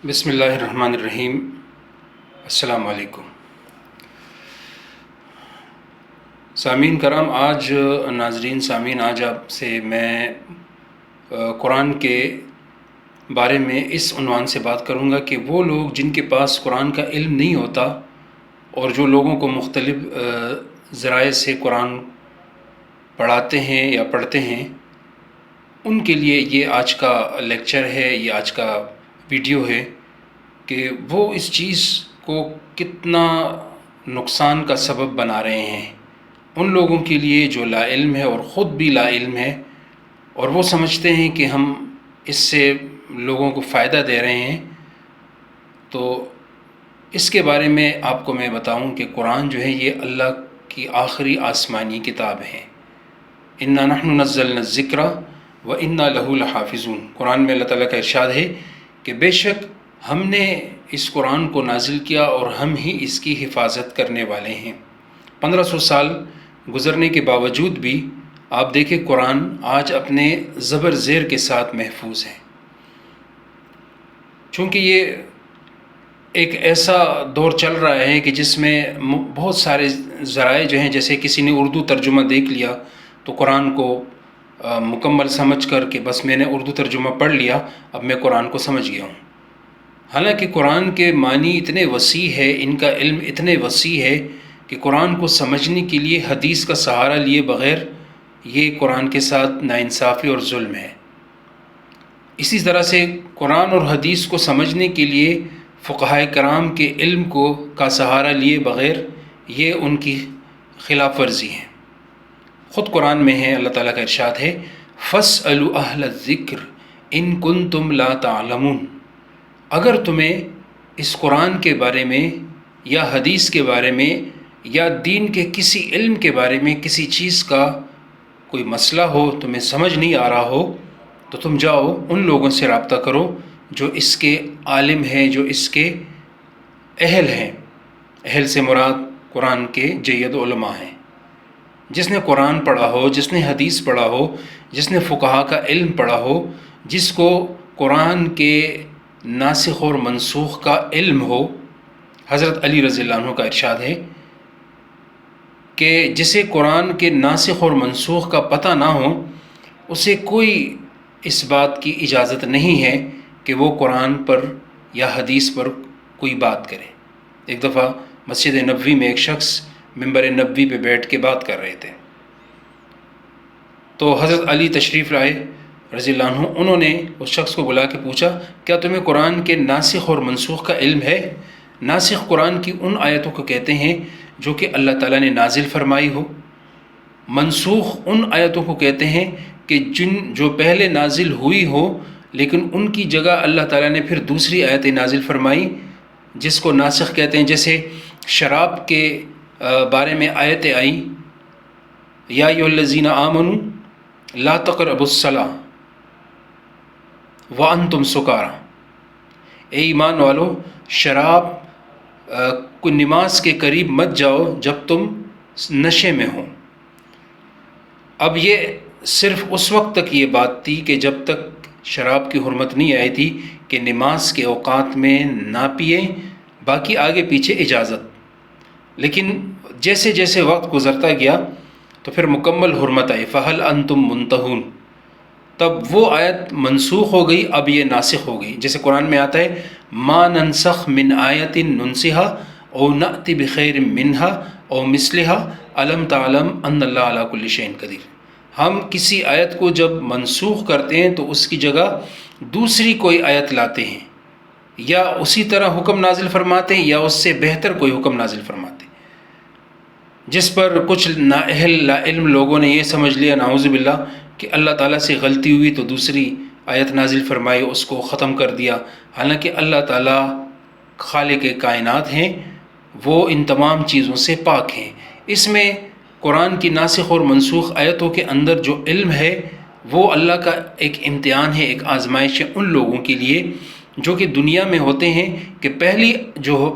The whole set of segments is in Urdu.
بسم اللہ الرحمن الرحیم۔ السلام علیکم سامعین کرام، ناظرین آج آپ سے میں قرآن کے بارے میں اس عنوان سے بات کروں گا کہ وہ لوگ جن کے پاس قرآن کا علم نہیں ہوتا اور جو لوگوں کو مختلف ذرائع سے قرآن پڑھاتے ہیں یا پڑھتے ہیں، ان کے لیے یہ آج کا لیکچر ہے، یہ آج کا ویڈیو ہے کہ وہ اس چیز کو کتنا نقصان کا سبب بنا رہے ہیں ان لوگوں کے لیے جو لا علم ہے اور خود بھی لا علم ہے، اور وہ سمجھتے ہیں کہ ہم اس سے لوگوں کو فائدہ دے رہے ہیں۔ تو اس کے بارے میں آپ کو میں بتاؤں کہ قرآن جو ہے یہ اللہ کی آخری آسمانی کتاب ہے۔ انا نحن نزلنا الذکر وانا لہ لحافظون۔ قرآن میں اللہ تعالیٰ کا ارشاد ہے کہ بے شک ہم نے اس قرآن کو نازل کیا اور ہم ہی اس کی حفاظت کرنے والے ہیں۔ 1500 سال گزرنے کے باوجود بھی آپ دیکھیں قرآن آج اپنے زبر زیر کے ساتھ محفوظ ہے، چونکہ یہ ایک ایسا دور چل رہا ہے کہ جس میں بہت سارے ذرائع جو ہیں، جیسے کسی نے اردو ترجمہ دیکھ لیا تو قرآن کو مکمل سمجھ کر کہ بس میں نے اردو ترجمہ پڑھ لیا، اب میں قرآن کو سمجھ گیا ہوں۔ حالانکہ قرآن کے معنی اتنے وسیع ہے، ان کا علم اتنے وسیع ہے کہ قرآن کو سمجھنے کے لیے حدیث کا سہارا لیے بغیر یہ قرآن کے ساتھ ناانصافی اور ظلم ہے۔ اسی طرح سے قرآن اور حدیث کو سمجھنے کے لیے فقہائے کرام کے علم کا سہارا لیے بغیر یہ ان کی خلاف ورزی ہے۔ خود قرآن میں ہے، اللہ تعالیٰ کا ارشاد ہے فَاسْأَلُوا أَهْلَ الذِّكْرِ إِن كُنتُمْ لَا تَعْلَمُونَ۔ اگر تمہیں اس قرآن کے بارے میں یا حدیث کے بارے میں یا دین کے کسی علم کے بارے میں کسی چیز کا کوئی مسئلہ ہو، تمہیں سمجھ نہیں آ رہا ہو، تو تم جاؤ ان لوگوں سے رابطہ کرو جو اس کے عالم ہیں، جو اس کے اہل ہیں۔ اہل سے مراد قرآن کے جید علماء ہیں۔ جس نے قرآن پڑھا ہو، جس نے حدیث پڑھا ہو، جس نے فقہا کا علم پڑھا ہو، جس کو قرآن کے ناسخ اور منسوخ کا علم ہو۔ حضرت علی رضی اللہ عنہ کا ارشاد ہے کہ جسے قرآن کے ناسخ اور منسوخ کا پتہ نہ ہو، اسے کوئی اس بات کی اجازت نہیں ہے کہ وہ قرآن پر یا حدیث پر کوئی بات کرے۔ ایک دفعہ مسجد نبوی میں ایک شخص ممبر نبوی پہ بیٹھ کے بات کر رہے تھے، تو حضرت علی تشریف لائے رضی اللہ عنہ، انہوں نے اس شخص کو بلا کے پوچھا کیا تمہیں قرآن کے ناسخ اور منسوخ کا علم ہے؟ ناسخ قرآن کی ان آیتوں کو کہتے ہیں جو کہ اللہ تعالیٰ نے نازل فرمائی ہو، منسوخ ان آیتوں کو کہتے ہیں کہ جو پہلے نازل ہوئی ہو لیکن ان کی جگہ اللہ تعالیٰ نے پھر دوسری آیتیں نازل فرمائی، جس کو ناسخ کہتے ہیں۔ جیسے شراب کے بارے میں آیتیں آئیں، یا ایھا الذین آمنوا لا تقربوا الصلاۃ وانتم سکاریٰ، اے ایمان والو شراب کو نماز کے قریب مت جاؤ جب تم نشے میں ہو۔ اب یہ صرف اس وقت تک یہ بات تھی کہ جب تک شراب کی حرمت نہیں آئی تھی کہ نماز کے اوقات میں نہ پئیں، باقی آگے پیچھے اجازت۔ لیکن جیسے جیسے وقت گزرتا گیا تو پھر مکمل حرمت آئی، فَهَلْ أَنْتُمْ مُنْتَهُونَ، تب وہ آیت منسوخ ہو گئی، اب یہ ناسخ ہو گئی۔ جیسے قرآن میں آتا ہے مَا نَنْسَخْ مِنْ آیَةٍ نُنْسِهَا أَوْ نَأْتِ بِخَيْرٍ مِنْهَا أَوْ مِثْلِهَا أَلَمْ تَعْلَمْ أَنَّ اللَّهَ عَلَىٰ كُلِّ شَيْءٍ قَدِيرٌ۔ ہم کسی آیت کو جب منسوخ کرتے ہیں تو اس کی جگہ دوسری کوئی آیت لاتے ہیں، یا اسی طرح حکم نازل فرماتے ہیں یا اس سے بہتر کوئی حکم نازل فرماتے ہیں، جس پر کچھ نااہل لا علم لوگوں نے یہ سمجھ لیا نعوذ باللہ کہ اللہ تعالیٰ سے غلطی ہوئی تو دوسری آیت نازل فرمائی، اس کو ختم کر دیا۔ حالانکہ اللہ تعالیٰ خالق کائنات ہیں، وہ ان تمام چیزوں سے پاک ہیں۔ اس میں قرآن کی ناسخ اور منسوخ آیتوں کے اندر جو علم ہے وہ اللہ کا ایک امتحان ہے، ایک آزمائش ہے ان لوگوں کے لیے جو کہ دنیا میں ہوتے ہیں کہ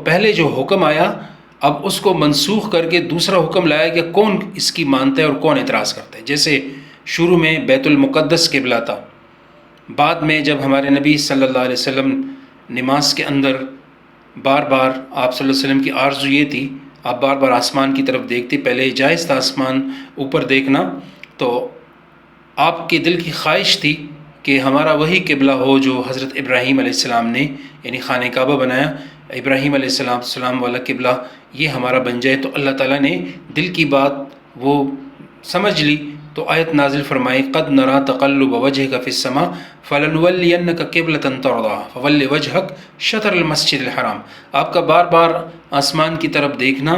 پہلے جو حکم آیا اب اس کو منسوخ کر کے دوسرا حکم لایا کہ کون اس کی مانتا ہے اور کون اعتراض کرتا ہے۔ جیسے شروع میں بیت المقدس قبلہ تھا، بعد میں جب ہمارے نبی صلی اللہ علیہ وسلم نماز کے اندر بار بار آپ صلی اللہ علیہ وسلم کی آرزو یہ تھی، آپ بار بار آسمان کی طرف دیکھتے، پہلے جائز تھا آسمان اوپر دیکھنا، تو آپ کے دل کی خواہش تھی کہ ہمارا وہی قبلہ ہو جو حضرت ابراہیم علیہ السلام نے یعنی خانہ کعبہ بنایا، ابراہیم علیہ السلام والا قبلہ یہ ہمارا بن جائے۔ تو اللہ تعالیٰ نے دل کی بات وہ سمجھ لی، تو آیت نازل فرمائی، قد نرا تقلب وجهك في السماء فلنولینک قبلۃ ترضاها فول وجهك شطر المسجد الحرام۔ آپ کا بار بار آسمان کی طرف دیکھنا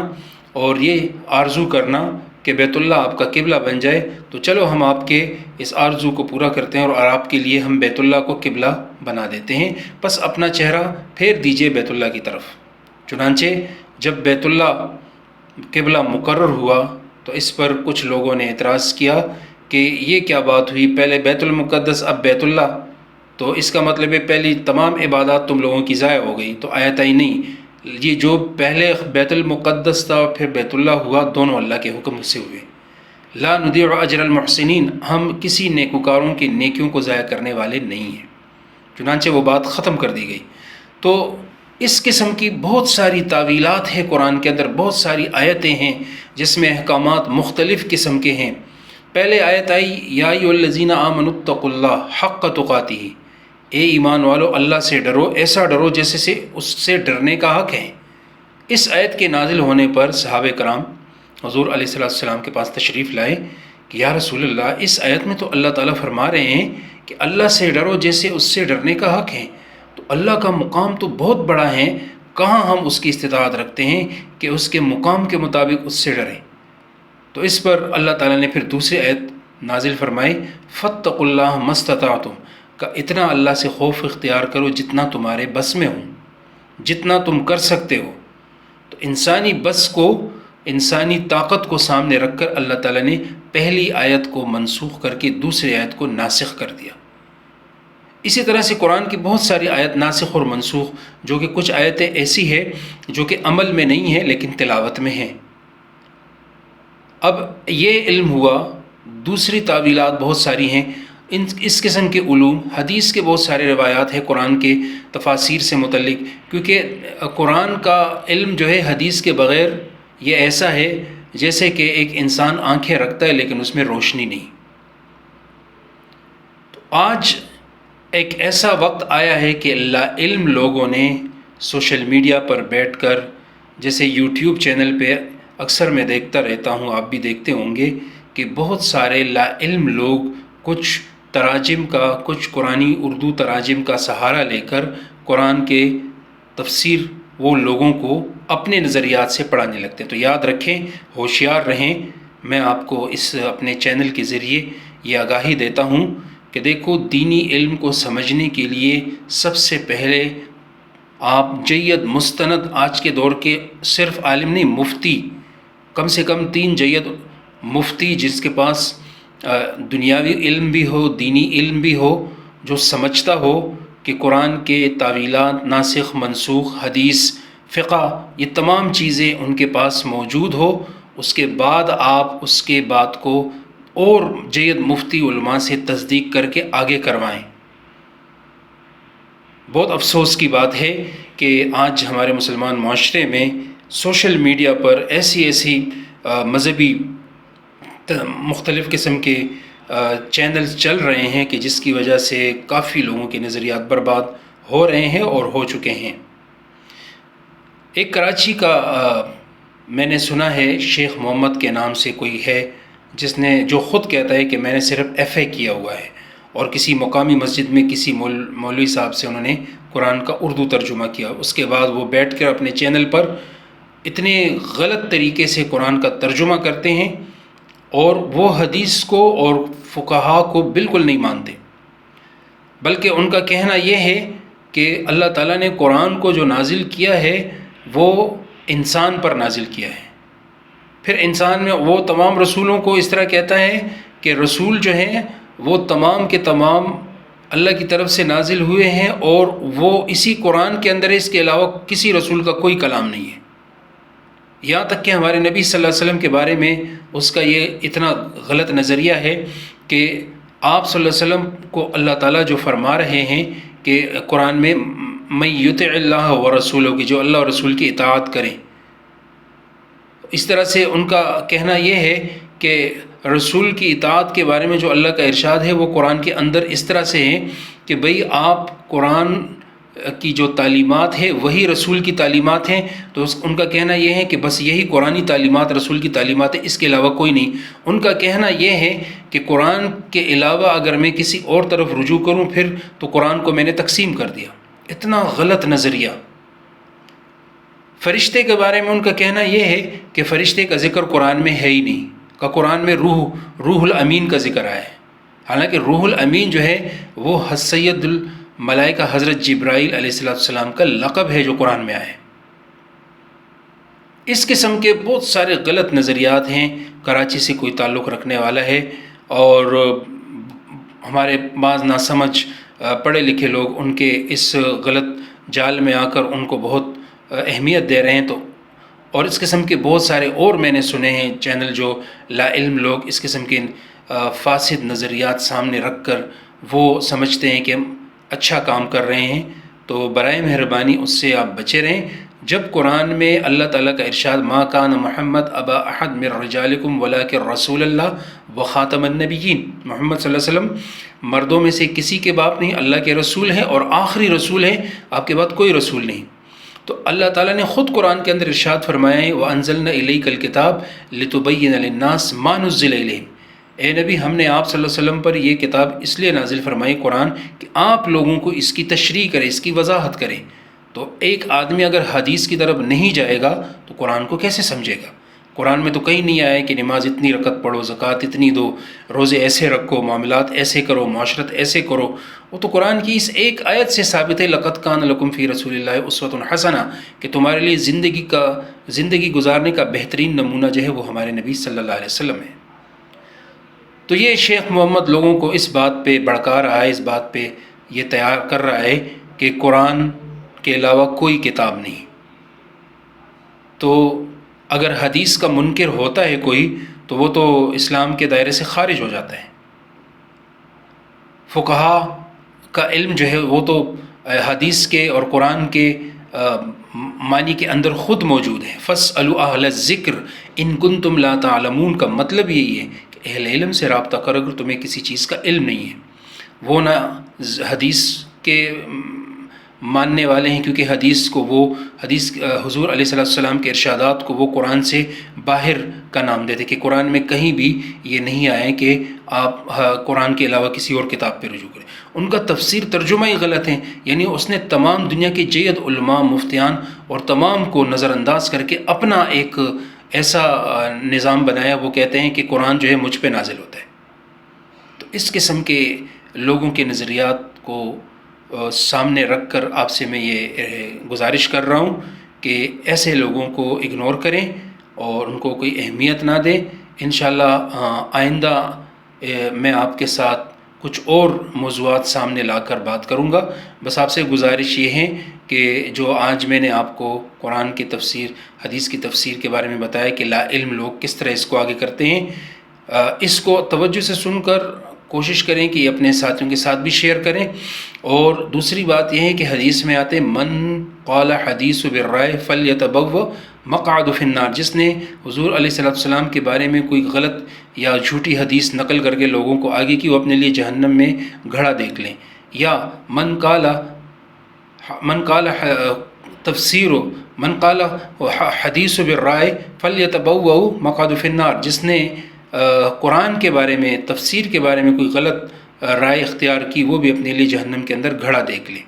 اور یہ آرزو کرنا کہ بیت اللہ آپ کا قبلہ بن جائے، تو چلو ہم آپ کے اس آرزو کو پورا کرتے ہیں اور آپ کے لیے ہم بیت اللہ کو قبلہ بنا دیتے ہیں، بس اپنا چہرہ پھیر دیجئے بیت اللہ کی طرف۔ چنانچہ جب بیت اللہ قبلہ مقرر ہوا تو اس پر کچھ لوگوں نے اعتراض کیا کہ یہ کیا بات ہوئی، پہلے بیت المقدس اب بیت اللہ، تو اس کا مطلب ہے پہلی تمام عبادات تم لوگوں کی ضائع ہو گئی۔ تو آیت آئی نہیں، یہ جو پہلے بیت المقدس تھا پھر بیت اللہ ہوا، دونوں اللہ کے حکم سے ہوئے۔ لا نضيع اجر المحسنین، ہم کسی نیکوکاروں کی نیکیوں کو ضائع کرنے والے نہیں ہیں۔ چنانچہ وہ بات ختم کر دی گئی۔ تو اس قسم کی بہت ساری تعویلات ہیں قرآن کے اندر، بہت ساری آیتیں ہیں جس میں احکامات مختلف قسم کے ہیں۔ پہلے آیت آئی، یا ایھا الذین آمنوا اتقوا اللہ حق تقاتہ، اے ایمان والو اللہ سے ڈرو، ایسا ڈرو جیسے سے اس سے ڈرنے کا حق ہے۔ اس آیت کے نازل ہونے پر صحابہ کرام حضور علیہ السلام کے پاس تشریف لائے کہ یا رسول اللہ، اس آیت میں تو اللہ تعالیٰ فرما رہے ہیں کہ اللہ سے ڈرو جیسے اس سے ڈرنے کا حق ہے، تو اللہ کا مقام تو بہت بڑا ہے، کہاں ہم اس کی استطاعت رکھتے ہیں کہ اس کے مقام کے مطابق اس سے ڈریں؟ تو اس پر اللہ تعالیٰ نے پھر دوسری آیت نازل فرمائی، فاتقوا اللہ ما استطعتم، کہ اتنا اللہ سے خوف اختیار کرو جتنا تمہارے بس میں ہو، جتنا تم کر سکتے ہو۔ تو انسانی بس کو، انسانی طاقت کو سامنے رکھ کر اللہ تعالیٰ نے پہلی آیت کو منسوخ کر کے دوسری آیت کو ناسخ کر دیا۔ اسی طرح سے قرآن کی بہت ساری آیت ناسخ اور منسوخ، جو کہ کچھ آیتیں ایسی ہیں جو کہ عمل میں نہیں ہیں لیکن تلاوت میں ہیں۔ اب یہ علم ہوا، دوسری تعویلات بہت ساری ہیں، اس قسم کے علوم، حدیث کے بہت سارے روایات ہیں قرآن کے تفاسیر سے متعلق، کیونکہ قرآن کا علم جو ہے حدیث کے بغیر یہ ایسا ہے جیسے کہ ایک انسان آنکھیں رکھتا ہے لیکن اس میں روشنی نہیں۔ تو آج ایک ایسا وقت آیا ہے کہ علم لوگوں نے سوشل میڈیا پر بیٹھ کر، جیسے یوٹیوب چینل پہ اکثر میں دیکھتا رہتا ہوں، آپ بھی دیکھتے ہوں گے کہ بہت سارے لا علم لوگ کچھ تراجم کا، کچھ قرآنی اردو تراجم کا سہارا لے کر قرآن کے تفسیر وہ لوگوں کو اپنے نظریات سے پڑھانے لگتے ہیں۔ تو یاد رکھیں، ہوشیار رہیں۔ میں آپ کو اس اپنے چینل کے ذریعے یہ آگاہی دیتا ہوں کہ دیکھو، دینی علم کو سمجھنے کے لیے سب سے پہلے آپ جید مستند، آج کے دور کے صرف عالم نہیں، مفتی، کم سے کم 3 جید مفتی جس کے پاس دنیاوی علم بھی ہو، دینی علم بھی ہو، جو سمجھتا ہو کہ قرآن کے تعویلات، ناسخ منسوخ، حدیث، فقہ، یہ تمام چیزیں ان کے پاس موجود ہو، اس کے بعد آپ اس کے بات کو اور جید مفتی علماء سے تصدیق کر کے آگے کروائیں۔ بہت افسوس کی بات ہے کہ آج ہمارے مسلمان معاشرے میں سوشل میڈیا پر ایسی مذہبی مختلف قسم کے چینلز چل رہے ہیں کہ جس کی وجہ سے کافی لوگوں کے نظریات برباد ہو رہے ہیں اور ہو چکے ہیں۔ ایک کراچی کا میں نے سنا ہے، شیخ محمد کے نام سے کوئی ہے، جس نے، جو خود کہتا ہے کہ میں نے صرف FA کیا ہوا ہے، اور کسی مقامی مسجد میں کسی مولوی صاحب سے انہوں نے قرآن کا اردو ترجمہ کیا، اس کے بعد وہ بیٹھ کر اپنے چینل پر اتنے غلط طریقے سے قرآن کا ترجمہ کرتے ہیں اور وہ حدیث کو اور فقہا کو بالکل نہیں مانتے، بلکہ ان کا کہنا یہ ہے کہ اللہ تعالیٰ نے قرآن کو جو نازل کیا ہے وہ انسان پر نازل کیا ہے۔ پھر انسان میں وہ تمام رسولوں کو اس طرح کہتا ہے کہ رسول جو ہیں وہ تمام کے تمام اللہ کی طرف سے نازل ہوئے ہیں اور وہ اسی قرآن کے اندر ہے، اس کے علاوہ کسی رسول کا کوئی کلام نہیں ہے۔ یہاں تک کہ ہمارے نبی صلی اللہ علیہ وسلم کے بارے میں اس کا یہ اتنا غلط نظریہ ہے کہ آپ صلی اللہ علیہ وسلم کو اللہ تعالیٰ جو فرما رہے ہیں کہ قرآن میں من یطع اللہ و رسولہ کی جو اللہ اور رسول کی اطاعت کریں. اس طرح سے ان کا کہنا یہ ہے کہ رسول کی اطاعت کے بارے میں جو اللہ کا ارشاد ہے وہ قرآن کے اندر اس طرح سے ہے کہ بھئی آپ قرآن کی جو تعلیمات ہے وہی رسول کی تعلیمات ہیں. تو ان کا کہنا یہ ہے کہ بس یہی قرآنی تعلیمات رسول کی تعلیمات ہے، اس کے علاوہ کوئی نہیں. ان کا کہنا یہ ہے کہ قرآن کے علاوہ اگر میں کسی اور طرف رجوع کروں پھر تو قرآن کو میں نے تقسیم کر دیا. اتنا غلط نظریہ. فرشتے کے بارے میں ان کا کہنا یہ ہے کہ فرشتے کا ذکر قرآن میں ہے ہی نہیں، کہ قرآن میں روح الامین کا ذکر آیا ہے. حالانکہ روح الامین جو ہے وہ سید الملائکہ حضرت جبرائیل علیہ السلام کا لقب ہے جو قرآن میں آیا ہے. اس قسم کے بہت سارے غلط نظریات ہیں. کراچی سے کوئی تعلق رکھنے والا ہے اور ہمارے بعض ناسمجھ پڑھے لکھے لوگ ان کے اس غلط جال میں آ کر ان کو بہت اہمیت دے رہے ہیں. تو اور اس قسم کے بہت سارے اور میں نے سنے ہیں چینل جو لا علم لوگ اس قسم کے فاسد نظریات سامنے رکھ کر وہ سمجھتے ہیں کہ ہم اچھا کام کر رہے ہیں. تو برائے مہربانی اس سے آپ بچے رہیں. جب قرآن میں اللہ تعالیٰ کا ارشاد ما کان محمد ابا احد من رجالکم ولکن رسول اللہ و خاتم النبیین، محمد صلی اللہ علیہ وسلم مردوں میں سے کسی کے باپ نہیں، اللہ کے رسول ہیں اور آخری رسول ہیں، آپ کے بعد کوئی رسول نہیں. تو اللہ تعالیٰ نے خود قرآن کے اندر ارشاد فرمایا ہے وَأَنزَلْنَا إِلَيْكَ الْكِتَابَ لِتُبَيِّنَ لِلنَّاسِ مَا نُزِّلَ إِلَيْهِمْ. اے نبی ہم نے آپ صلی اللہ علیہ وسلم پر یہ کتاب اس لیے نازل فرمائی قرآن کہ آپ لوگوں کو اس کی تشریح کرے، اس کی وضاحت کرے. تو ایک آدمی اگر حدیث کی طرف نہیں جائے گا تو قرآن کو کیسے سمجھے گا؟ قرآن میں تو کہیں نہیں آیا کہ نماز اتنی رکعت پڑھو، زکوٰۃ اتنی دو، روزے ایسے رکھو، معاملات ایسے کرو، معاشرت ایسے کرو. وہ تو قرآن کی اس ایک آیت سے ثابت ہے لَقَدْ كَانَ لَكُمْ فِي رَسُولِ اللَّهِ أُسْوَةٌ حَسَنَةٌ کہ تمہارے لیے زندگی گزارنے کا بہترین نمونہ جو ہے وہ ہمارے نبی صلی اللہ علیہ وسلم ہے. تو یہ شیخ محمد لوگوں کو اس بات پہ بھڑکا رہا ہے، اس بات پہ یہ تیار کر رہا ہے کہ قرآن کے علاوہ کوئی کتاب نہیں. تو اگر حدیث کا منکر ہوتا ہے کوئی تو وہ تو اسلام کے دائرے سے خارج ہو جاتا ہے. فقہا کا علم جو ہے وہ تو حدیث کے اور قرآن کے معنی کے اندر خود موجود ہے. فَاسْأَلُوا أَهْلَ الذِّكْرِ إِن كُنتُمْ لَا تَعْلَمُونَ کا مطلب یہی ہے کہ اہل علم سے رابطہ کرو اگر تمہیں کسی چیز کا علم نہیں ہے. وہ نہ حدیث کے ماننے والے ہیں کیونکہ حدیث حضور علیہ السلام کے ارشادات کو وہ قرآن سے باہر کا نام دیتے کہ قرآن میں کہیں بھی یہ نہیں آئے کہ آپ قرآن کے علاوہ کسی اور کتاب پہ رجوع کریں. ان کا تفسیر ترجمہ ہی غلط ہے. یعنی اس نے تمام دنیا کے جید علماء مفتیان اور تمام کو نظر انداز کر کے اپنا ایک ایسا نظام بنایا. وہ کہتے ہیں کہ قرآن جو ہے مجھ پہ نازل ہوتا ہے. تو اس قسم کے لوگوں کے نظریات کو سامنے رکھ کر آپ سے میں یہ گزارش کر رہا ہوں کہ ایسے لوگوں کو اگنور کریں اور ان کو کوئی اہمیت نہ دیں. انشاءاللہ آئندہ میں آپ کے ساتھ کچھ اور موضوعات سامنے لا کر بات کروں گا. بس آپ سے گزارش یہ ہے کہ جو آج میں نے آپ کو قرآن کی تفسیر، حدیث کی تفسیر کے بارے میں بتایا کہ لا علم لوگ کس طرح اس کو آگے کرتے ہیں، اس کو توجہ سے سن کر کوشش کریں کہ اپنے ساتھیوں کے ساتھ بھی شیئر کریں. اور دوسری بات یہ ہے کہ حدیث میں آتے من قال حدیث بالرائے فلیتبوأ مقعد فی النار، جس نے حضور علیہ السلام کے بارے میں کوئی غلط یا جھوٹی حدیث نقل کر کے لوگوں کو آگے کی وہ اپنے لیے جہنم میں گھڑا دیکھ لیں. یا من قال حدیث بالرائے فلیتبوأ مقعد فی النار، جس نے قرآن کے بارے میں، تفسیر کے بارے میں کوئی غلط رائے اختیار کی وہ بھی اپنے لیے جہنم کے اندر گھڑا دیکھ لے.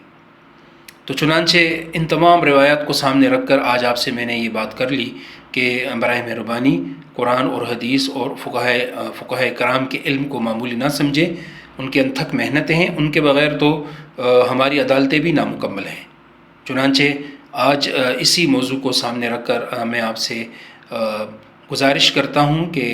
تو چنانچہ ان تمام روایات کو سامنے رکھ کر آج آپ سے میں نے یہ بات کر لی کہ برائے مہربانی قرآن اور حدیث اور فقہائے کرام کے علم کو معمولی نہ سمجھیں. ان کے انتھک محنتیں ہیں، ان کے بغیر تو ہماری عدالتیں بھی نامکمل ہیں. چنانچہ آج اسی موضوع کو سامنے رکھ کر میں آپ سے گزارش کرتا ہوں کہ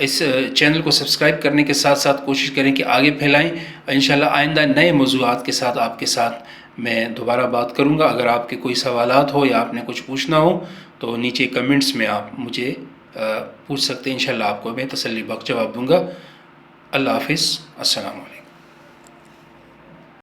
اس چینل کو سبسکرائب کرنے کے ساتھ ساتھ کوشش کریں کہ آگے پھیلائیں. انشاءاللہ آئندہ نئے موضوعات کے ساتھ آپ کے ساتھ میں دوبارہ بات کروں گا. اگر آپ کے کوئی سوالات ہو یا آپ نے کچھ پوچھنا ہو تو نیچے کمنٹس میں آپ مجھے پوچھ سکتے ہیں. انشاءاللہ آپ کو میں تسلی بخش جواب دوں گا. اللہ حافظ. السلام علیکم.